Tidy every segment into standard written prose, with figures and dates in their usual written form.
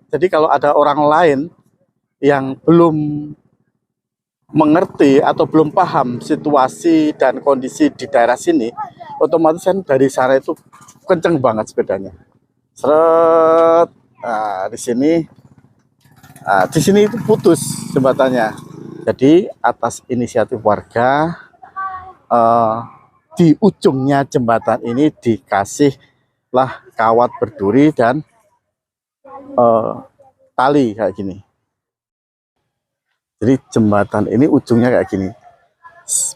Jadi kalau ada orang lain yang belum mengerti atau belum paham situasi dan kondisi di daerah sini, otomatis kan dari sana itu kenceng banget sepedanya. Seret. Nah, di sini itu putus jembatannya. Jadi atas inisiatif warga, di ujungnya jembatan ini dikasihlah kawat berduri dan tali kayak gini. Jadi jembatan ini ujungnya kayak gini,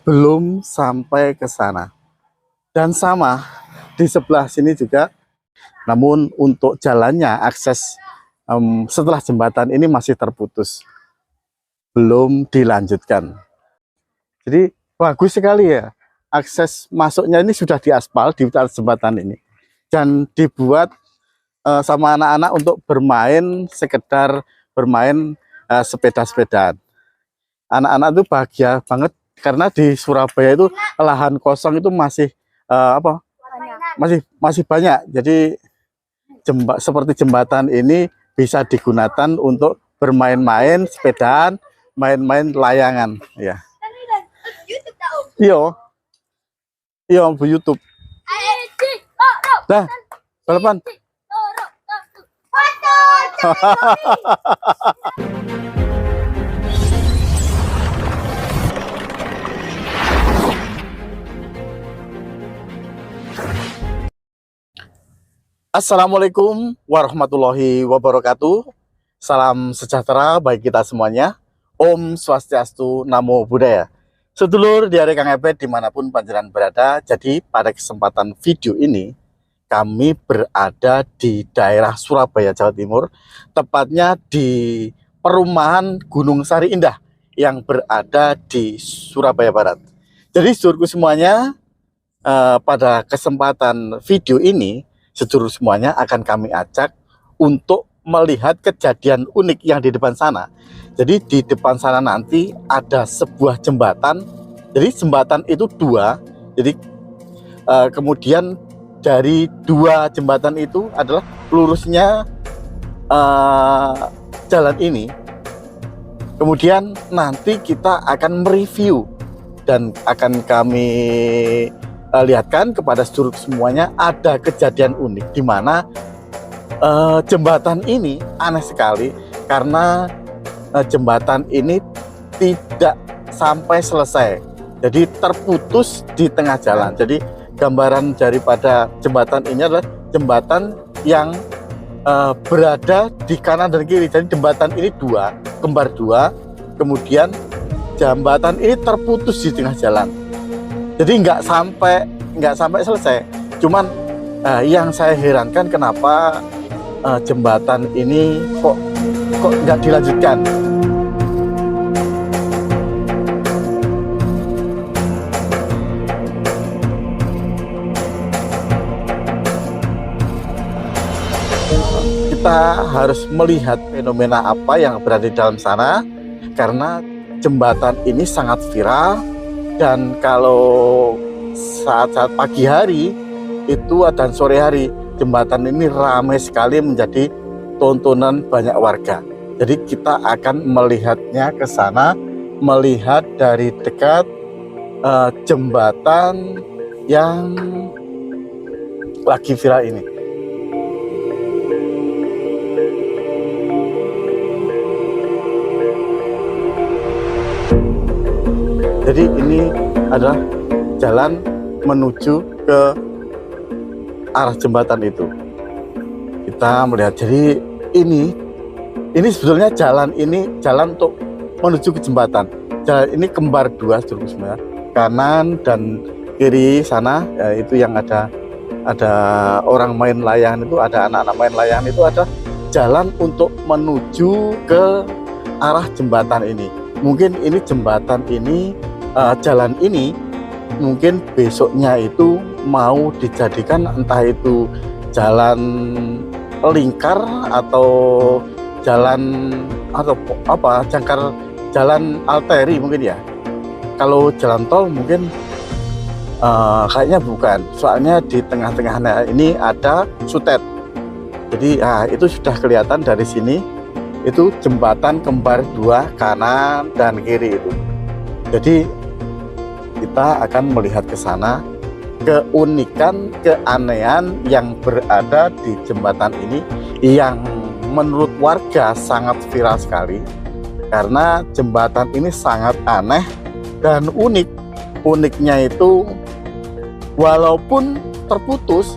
belum sampai ke sana. Dan sama di sebelah sini juga, namun untuk jalannya, akses setelah jembatan ini masih terputus, belum dilanjutkan. Jadi bagus sekali ya, akses masuknya ini sudah diaspal di atas jembatan ini, dan dibuat sama anak-anak untuk bermain, sekedar bermain sepeda-sepedaan. Anak-anak itu bahagia banget karena di Surabaya itu lahan kosong itu masih masih banyak. Jadi seperti jembatan ini bisa digunakan untuk bermain-main sepedaan, main-main layangan, ya. Iya, iya Bu YouTube. Dah, balapan. Assalamualaikum warahmatullahi wabarakatuh. Salam sejahtera bagi kita semuanya. Om Swastiastu, Namo Buddhaya. Sedulur di hari Kang Ebet dimanapun panjenengan berada. Jadi pada kesempatan video ini kami berada di daerah Surabaya, Jawa Timur, tepatnya di perumahan Gunung Sari Indah yang berada di Surabaya Barat. Jadi sedulurku semuanya, pada kesempatan video ini sedulur semuanya akan kami ajak untuk melihat kejadian unik yang di depan sana. Jadi di depan sana nanti ada sebuah jembatan. Jadi jembatan itu dua. Jadi kemudian dari dua jembatan itu adalah lurusnya jalan ini. Kemudian nanti kita akan mereview dan akan kami lihatkan kepada sedulur semuanya ada kejadian unik di mana jembatan ini aneh sekali karena jembatan ini tidak sampai selesai. Jadi terputus di tengah jalan. Jadi gambaran daripada jembatan ini adalah jembatan yang berada di kanan dan kiri. Jadi jembatan ini dua, kembar dua. Kemudian jembatan ini terputus di tengah jalan. Jadi nggak sampai selesai. Cuman yang saya herankan kenapa jembatan ini kok nggak dilanjutkan. Kita harus melihat fenomena apa yang berada di dalam sana karena jembatan ini sangat viral. Dan kalau saat-saat pagi hari itu dan sore hari, jembatan ini ramai sekali menjadi tontonan banyak warga. Jadi kita akan melihatnya ke sana, melihat dari dekat jembatan yang lagi viral ini. Jadi ini adalah jalan menuju ke arah jembatan itu. Kita melihat, jadi ini sebetulnya jalan untuk menuju ke jembatan. Jalan ini kembar dua sebenarnya, kanan dan kiri sana itu yang ada orang main layangan itu, ada anak-anak main layangan itu, ada jalan untuk menuju ke arah jembatan ini. Mungkin ini jembatan ini, jalan ini mungkin besoknya itu mau dijadikan entah itu jalan lingkar atau jalan atau apa, jangkar jalan arteri mungkin ya. Kalau jalan tol mungkin kayaknya bukan, soalnya di tengah-tengahnya ini ada sutet. Jadi itu sudah kelihatan dari sini, itu jembatan kembar dua kanan dan kiri itu. Jadi kita akan melihat ke sana keunikan, keanehan yang berada di jembatan ini yang menurut warga sangat viral sekali, karena jembatan ini sangat aneh dan unik. Uniknya itu walaupun terputus,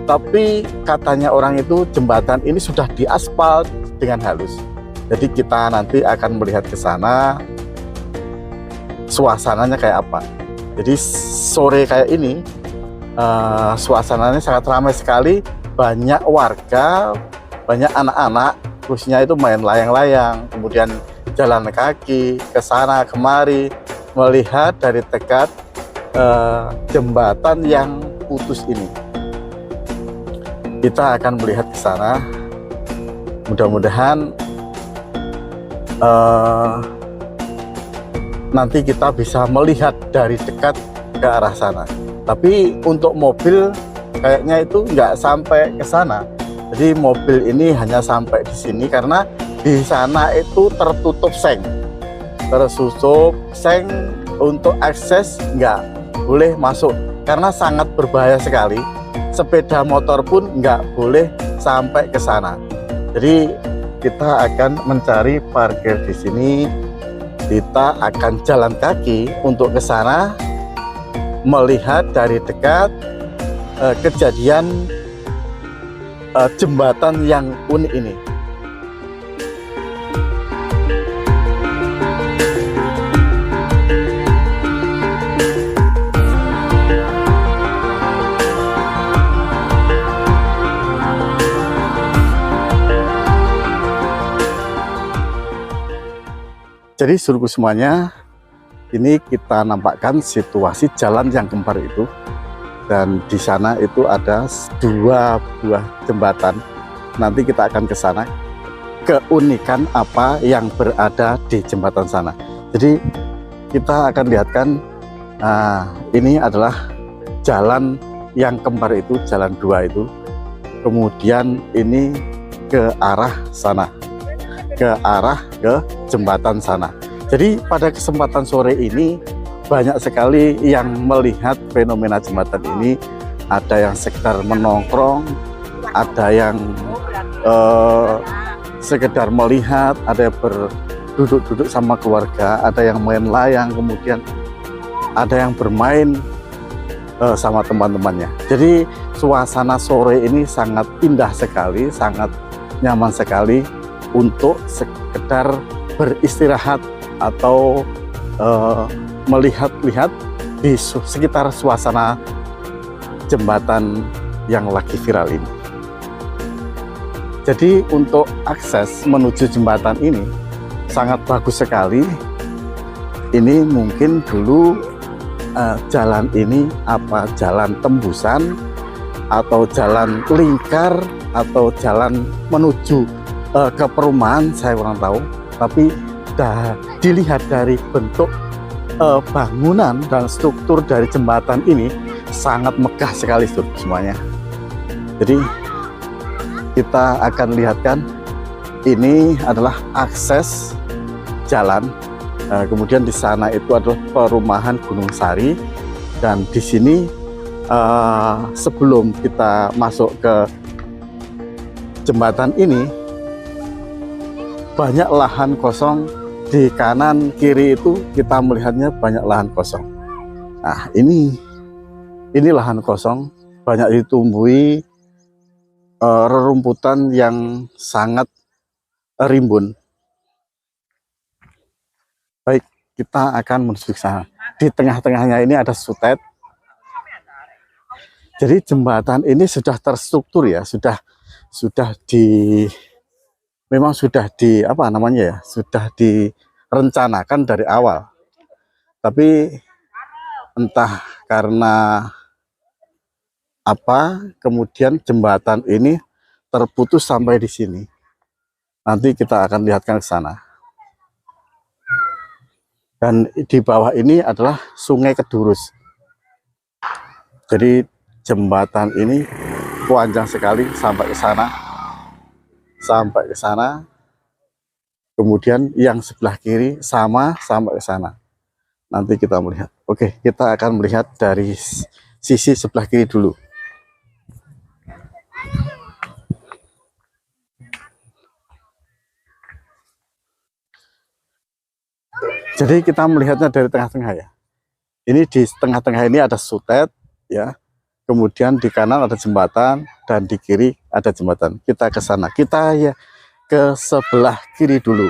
tapi katanya orang itu jembatan ini sudah diaspal dengan halus. Jadi kita nanti akan melihat ke sana suasananya kayak apa. Jadi sore kayak ini suasananya sangat ramai sekali, banyak warga, banyak anak-anak, khususnya itu main layang-layang, kemudian jalan kaki ke sana kemari melihat dari dekat jembatan yang putus ini. Kita akan melihat ke sana, mudah-mudahan nanti kita bisa melihat dari dekat ke arah sana. Tapi untuk mobil kayaknya itu nggak sampai ke sana. Jadi mobil ini hanya sampai di sini karena di sana itu tertutup seng, untuk akses nggak boleh masuk karena sangat berbahaya sekali. Sepeda motor pun nggak boleh sampai ke sana. Jadi kita akan mencari parkir di sini. Kita akan jalan kaki untuk ke sana, melihat dari dekat kejadian jembatan yang unik ini. Jadi seluruh semuanya, ini kita nampakkan situasi jalan yang kembar itu, dan di sana itu ada dua buah jembatan. Nanti kita akan ke sana, keunikan apa yang berada di jembatan sana. Jadi kita akan lihatkan, ini adalah jalan yang kembar itu, jalan dua itu. Kemudian ini ke arah sana, ke jembatan sana. Jadi pada kesempatan sore ini banyak sekali yang melihat fenomena jembatan ini. Ada yang sekedar menongkrong, ada yang sekedar melihat, ada yang berduduk-duduk sama keluarga, ada yang main layang, kemudian ada yang bermain sama teman-temannya. Jadi suasana sore ini sangat indah sekali, sangat nyaman sekali untuk sekedar beristirahat atau melihat-lihat di sekitar suasana jembatan yang lagi viral ini. Jadi untuk akses menuju jembatan ini sangat bagus sekali. Ini mungkin dulu jalan ini jalan tembusan atau jalan lingkar atau jalan menuju ke perumahan, saya kurang tahu. Tapi dilihat dari bentuk bangunan dan struktur dari jembatan ini sangat megah sekali semuanya. Jadi kita akan lihatkan, ini adalah akses jalan. Kemudian di sana itu adalah perumahan Gunung Sari, dan di sini sebelum kita masuk ke jembatan ini banyak lahan kosong. Di kanan kiri itu kita melihatnya banyak lahan kosong. Nah, ini lahan kosong, banyak ditumbuhi rerumputan yang sangat rimbun. Baik, kita akan menuju ke sana. Di tengah-tengahnya ini ada sutet. Jadi jembatan ini sudah terstruktur ya, memang sudah sudah direncanakan dari awal. Tapi entah karena apa, kemudian jembatan ini terputus sampai di sini. Nanti kita akan lihatkan ke sana. Dan di bawah ini adalah Sungai Kedurus. Jadi jembatan ini panjang sekali sampai ke sana. sampai ke sana. Kemudian yang sebelah kiri sama sampai ke sana. Nanti kita melihat. Oke, kita akan melihat dari sisi sebelah kiri dulu. Jadi kita melihatnya dari tengah-tengah ya. Ini di tengah-tengah ini ada sutet ya. Kemudian di kanan ada jembatan dan di kiri ada jembatan. Kita ke sana. Kita ya ke sebelah kiri dulu.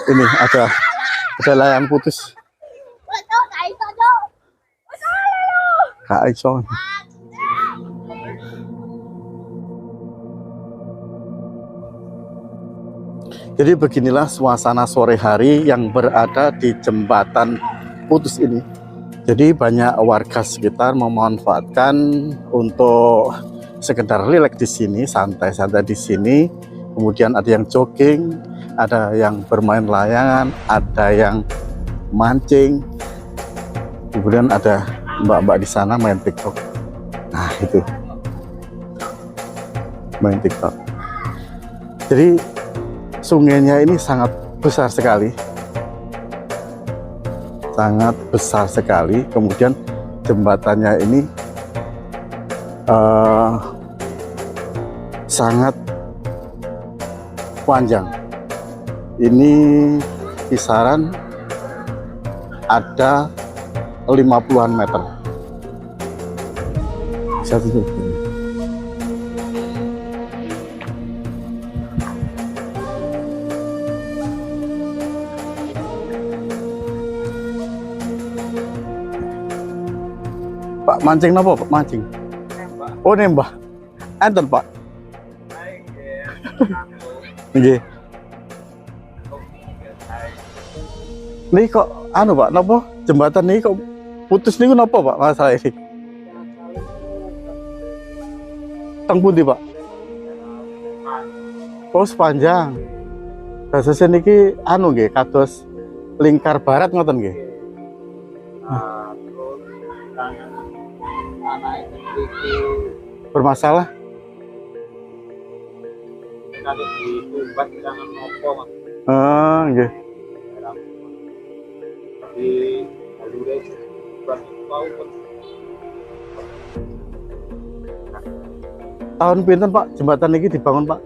Ini ada layang putus. Kak Aison. Jadi beginilah suasana sore hari yang berada di jembatan putus ini. Jadi banyak warga sekitar memanfaatkan untuk sekedar rileks di sini, santai-santai di sini. Kemudian ada yang jogging, ada yang bermain layangan, ada yang mancing. Kemudian ada mbak-mbak di sana main TikTok. Nah, itu. Main TikTok. Jadi sungainya ini sangat besar sekali. Sangat besar sekali. Kemudian jembatannya ini sangat panjang. Ini kisaran ada 50-an meter. Satu Pak mancing napa Pak mancing? Oh nembak. Enten Pak. Nggih. Nih kok anu Pak, napa jembatan ini kok putus niku napa Pak masalah ini? Teng pundi Pak? Oh sepanjang. Dados niki anu nggih kados lingkar barat ngoten nggih. Bermasalah. Nggih. Tahun pinten Pak jembatan ini dibangun Pak?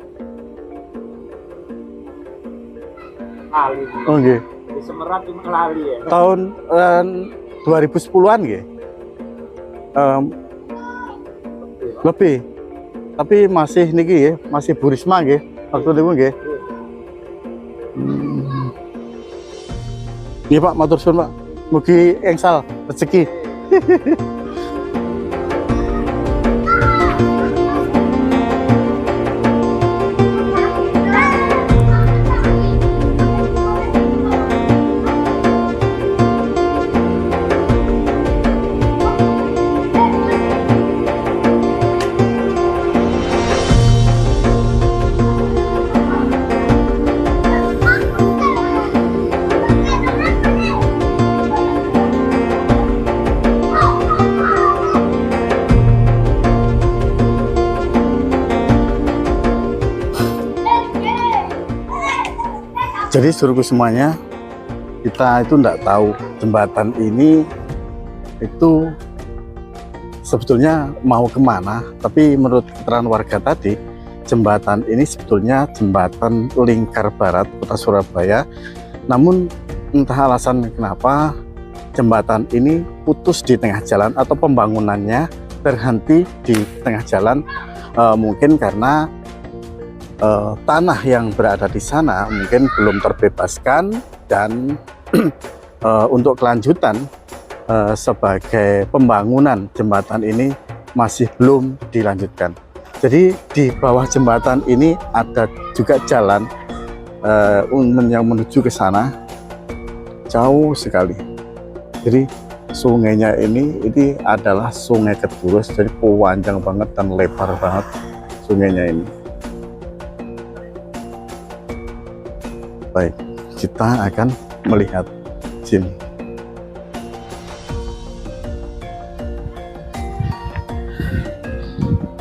Lali. Oh nggih. Di Semerat cuma lali ya. Tahun 2010-an nggih. Lebih. Tapi masih niki ya, masih Bu Risma nggih. Waktu niku nggih. Nggih Pak, matur suwun Pak. Mugi engsal rezeki. Jadi suruhku semuanya, kita itu tidak tahu jembatan ini itu sebetulnya mau kemana, tapi menurut keterangan warga tadi, jembatan ini sebetulnya jembatan lingkar barat kota Surabaya. Namun entah alasan kenapa jembatan ini putus di tengah jalan atau pembangunannya berhenti di tengah jalan, mungkin karena tanah yang berada di sana mungkin belum terbebaskan dan untuk kelanjutan sebagai pembangunan jembatan ini masih belum dilanjutkan. Jadi di bawah jembatan ini ada juga jalan yang menuju ke sana, jauh sekali. Jadi sungainya ini adalah Sungai Kedurus, jadi panjang banget dan lebar banget sungainya ini. Baik, kita akan melihat sini.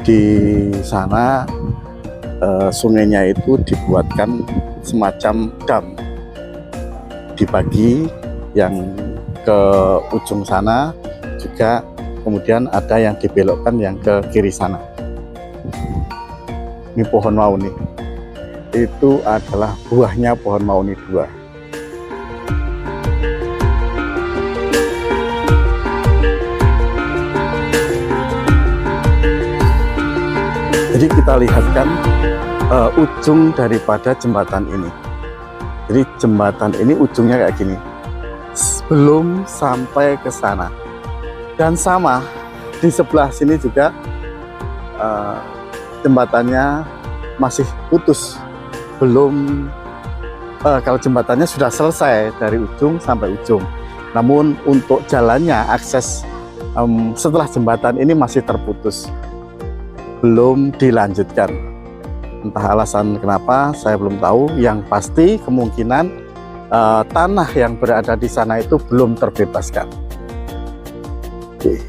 di sana sungainya itu dibuatkan semacam dam, dibagi yang ke ujung sana juga, kemudian ada yang dibelokkan yang ke kiri sana. Ini pohon mauni, itu adalah buahnya pohon mauni 2. Jadi kita lihatkan ujung daripada jembatan ini. Jadi jembatan ini ujungnya kayak gini, belum sampai ke sana. Dan sama di sebelah sini juga jembatannya masih putus, belum. Kalau jembatannya sudah selesai dari ujung sampai ujung, namun untuk jalannya, akses setelah jembatan ini masih terputus, belum dilanjutkan. Entah alasan kenapa, saya belum tahu. Yang pasti kemungkinan tanah yang berada di sana itu belum terbebaskan. Oke.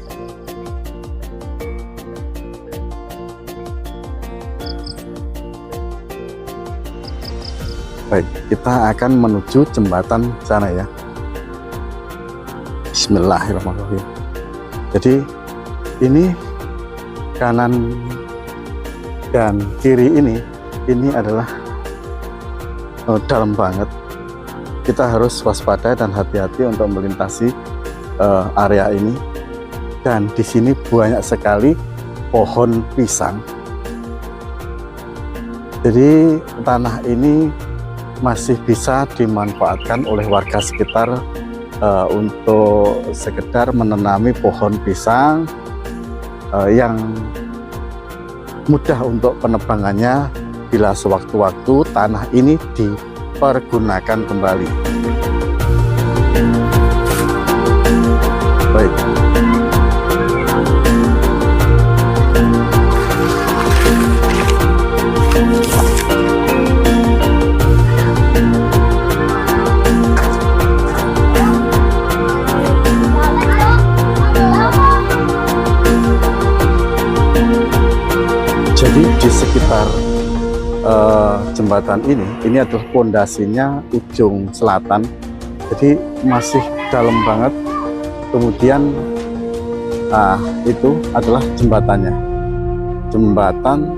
Baik, kita akan menuju jembatan sana ya. Bismillahirrahmanirrahim. Jadi ini kanan dan kiri ini adalah dalam banget. Kita harus waspada dan hati-hati untuk melintasi area ini. Dan di sini banyak sekali pohon pisang. Jadi tanah ini masih bisa dimanfaatkan oleh warga sekitar untuk sekedar menanami pohon pisang yang mudah untuk penebangannya bila sewaktu-waktu tanah ini dipergunakan kembali. Baik. Jadi di sekitar jembatan ini adalah pondasinya ujung selatan, jadi masih dalam banget. Kemudian itu adalah jembatannya, jembatan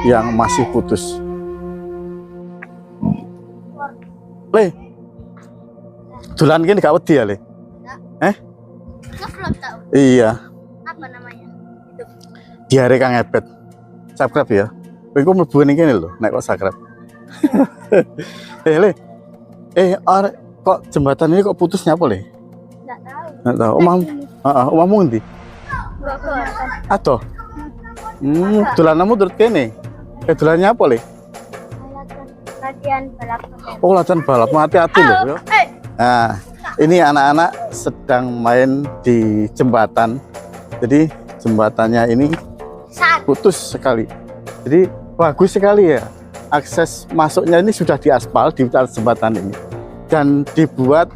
yang masih putus. Le, dolan gini gak wedi ya Le? Belum tahu Iya, apa namanya. diare Kang Ebet. Subscribe ya. Kowe mlebu ning kene lho, nek kok subscribe. Le. Kok jembatan ini kok putusnya apa, Le? Nggak tahu. Nggak tahu. Omahmu ngendi? Bogor. Adoh. Dolananmu turut kene. Dolannya apa, Le? Latihan balap sepeda. Oh, latihan balap. Hati-hati lho, ya. Nah, ini anak-anak sedang main di jembatan. Jadi jembatannya ini putus sekali. Jadi bagus sekali ya. Akses masuknya ini sudah diaspal di atas jembatan ini. Dan dibuat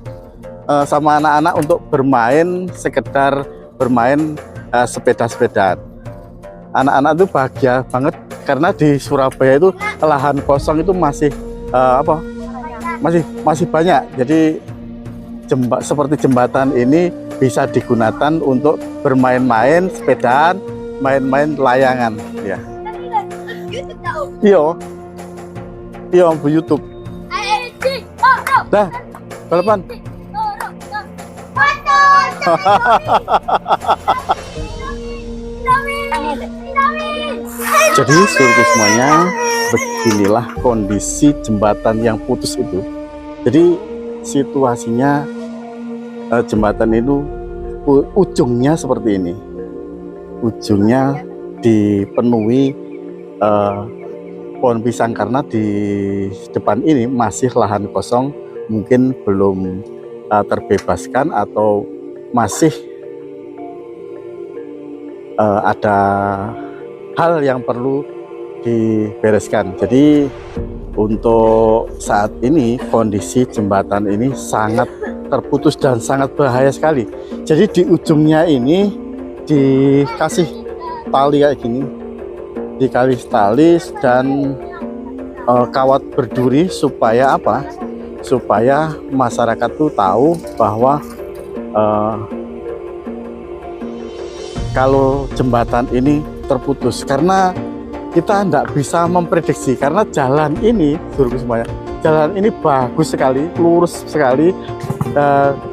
sama anak-anak untuk bermain, sekedar bermain sepeda-sepedaan. Anak-anak itu bahagia banget karena di Surabaya itu lahan kosong itu masih masih banyak. Jadi seperti jembatan ini bisa digunakan untuk bermain-main sepedaan, main-main layangan ya. Iya Bu YouTube. Dah balapan. Jadi seluruh semuanya, beginilah kondisi jembatan yang putus itu. Jadi situasinya jembatan itu ujungnya seperti ini. Ujungnya dipenuhi pohon pisang karena di depan ini masih lahan kosong, mungkin belum terbebaskan atau masih ada hal yang perlu dibereskan. Jadi untuk saat ini kondisi jembatan ini sangat terputus dan sangat bahaya sekali. Jadi di ujungnya ini dikasih tali kayak gini, dikalis-talis dan kawat berduri supaya apa? Supaya masyarakat tuh tahu bahwa kalau jembatan ini terputus, karena kita tidak bisa memprediksi, karena jalan ini semuanya, jalan ini bagus sekali, lurus sekali,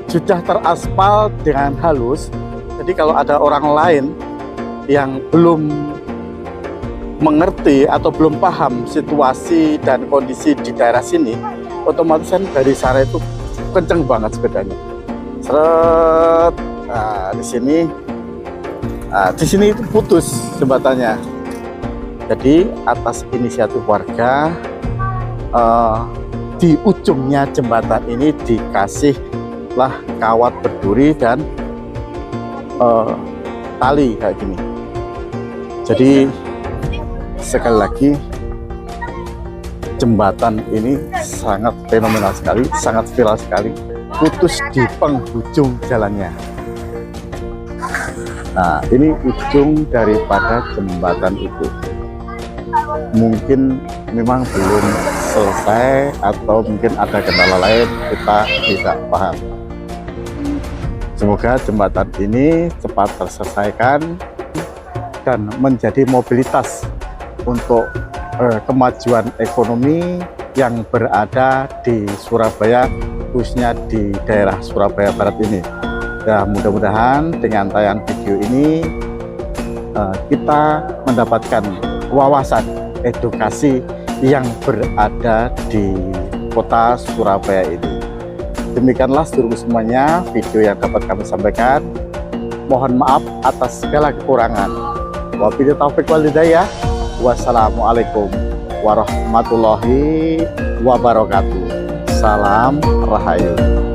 sudah teraspal dengan halus. Jadi kalau ada orang lain yang belum mengerti atau belum paham situasi dan kondisi di daerah sini, otomatis kan dari sana itu kenceng banget sepedanya. Seret. Nah, di sini itu putus jembatannya. Jadi atas inisiatif warga, di ujungnya jembatan ini dikasihlah kawat berduri dan tali kayak gini. Jadi sekali lagi, jembatan ini sangat fenomenal sekali, sangat viral sekali, putus di penghujung jalannya. Nah, ini ujung daripada jembatan itu. Mungkin memang belum selesai atau mungkin ada kendala lain, kita tidak paham. Semoga jembatan ini cepat terselesaikan dan menjadi mobilitas untuk kemajuan ekonomi yang berada di Surabaya, khususnya di daerah Surabaya Barat ini. Ya, mudah-mudahan dengan tayangan video ini kita mendapatkan wawasan edukasi yang berada di kota Surabaya ini. Demikianlah seluruh semuanya video yang dapat kami sampaikan. Mohon maaf atas segala kekurangan. Wabillahi taufiq wal hidayah. Wassalamualaikum warahmatullahi wabarakatuh. Salam Rahayu.